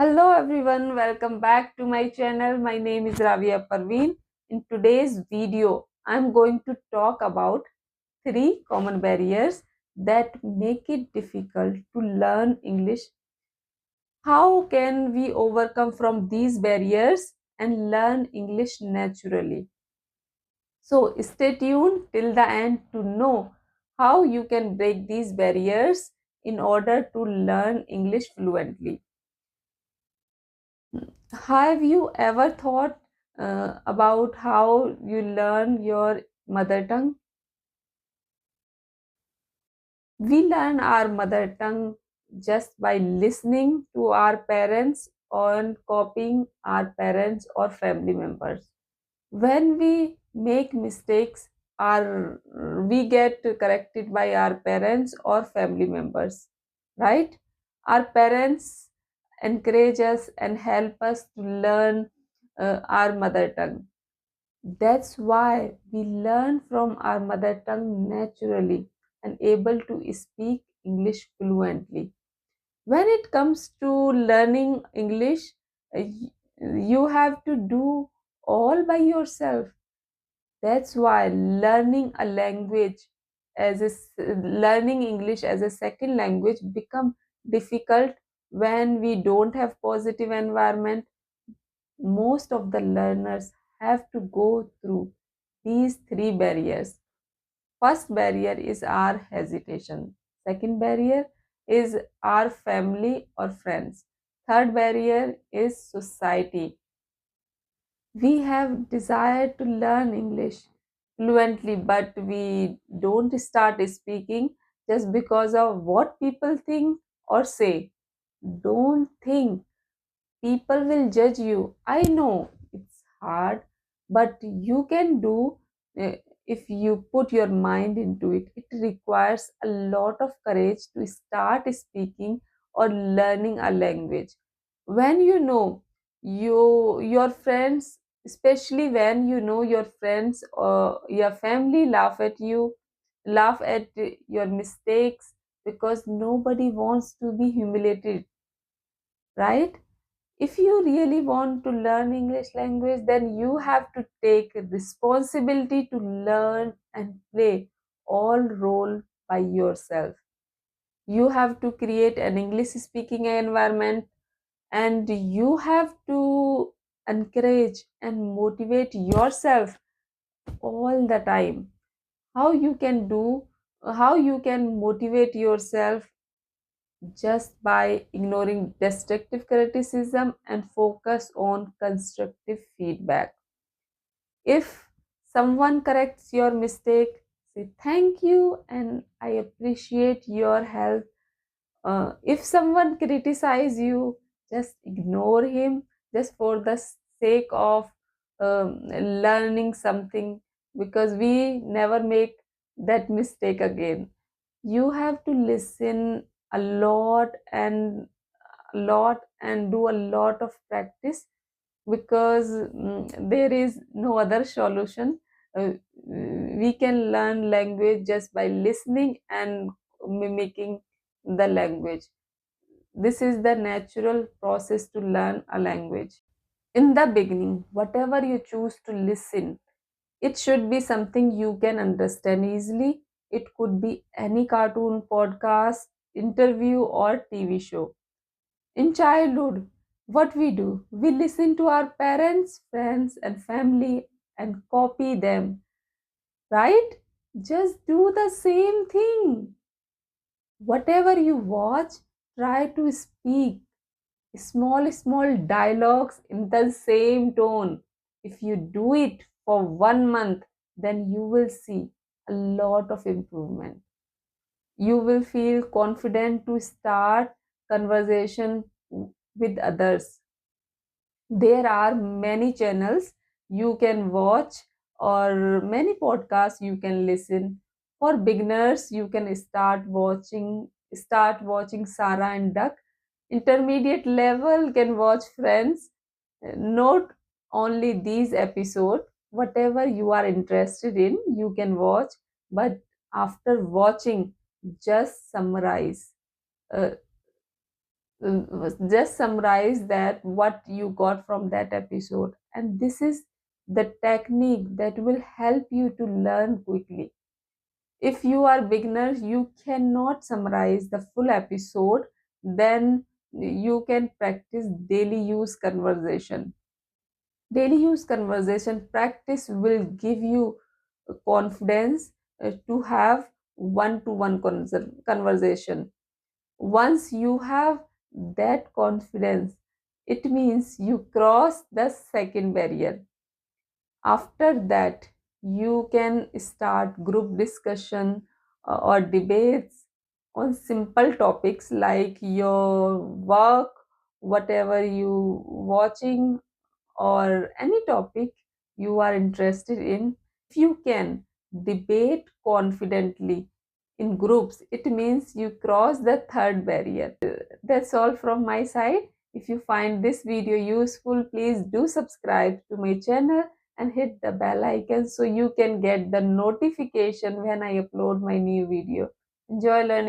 Hello everyone, welcome back to my channel. My name is Ravia Parveen. In today's video, I'm going to talk about three common barriers that make it difficult to learn English. How can we overcome from these barriers and learn English naturally? So stay tuned till the end to know how you can break these barriers in order to learn English fluently. Have you ever thought about how you learn your mother tongue? We learn our mother tongue just by listening to our parents or copying our parents or family members. When we make mistakes, we get corrected by our parents or family members, right? Our parents encourage us and help us to learn our mother tongue. That's why we learn from our mother tongue naturally and able to speak English fluently. When it comes to learning English, you have to do all by yourself. That's why learning English as a second language become difficult when we don't have positive environment. Most of the learners have to go through these three barriers. First barrier is our hesitation. Second barrier is our family or friends. Third barrier is society. We have desire to learn English fluently, but we don't start speaking just because of what people think or say. Don't think people will judge you. I know it's hard, but you can do uh, if you put your mind into it. It requires a lot of courage to start speaking or learning a language. When you know your friends, especially when you know your friends or your family laugh at your mistakes, because nobody wants to be humiliated, right? If you really want to learn English language, then you have to take responsibility to learn and play all role by yourself. You have to create an English speaking environment, and you have to encourage and motivate yourself all the time. How you can do, how you can motivate yourself just by ignoring destructive criticism and focus on constructive feedback. If someone corrects your mistake, say thank you and I appreciate your help. If someone criticizes you, just ignore him just for the sake of learning something, because we never make that mistake again. You have to listen a lot and do a lot of practice, because there is no other solution. We can learn language just by listening and mimicking the language. This is the natural process to learn a language. In the beginning, whatever you choose to listen, it should be something you can understand easily. It could be any cartoon, podcast, interview, or TV show. In childhood, what we do, we listen to our parents, friends, and family and copy them, right? Just do the same thing. Whatever you watch, try to speak small dialogues in the same tone. If you do it for 1 month, then you will see a lot of improvement. You will feel confident to start conversation with others. There are many channels you can watch or many podcasts you can listen. For beginners, you can start watching Sarah and Duck. Intermediate level can watch Friends. Not only these episodes, whatever you are interested in, you can watch, but after watching, just summarize. Uh, just summarize that what you got from that episode, and this is the technique that will help you to learn quickly. If you are beginners, you cannot summarize the full episode, then you can practice daily use conversation. Daily use conversation practice will give you confidence to have one to one conversation. Once you have that confidence, it means you cross the second barrier. After that, you can start group discussion or debates on simple topics like your work, whatever you watching, or any topic you are interested in. If you can debate confidently in groups, it means you cross the third barrier. That's all from my side. If you find this video useful, please do subscribe to my channel and hit the bell icon so you can get the notification when I upload my new video. Enjoy learning.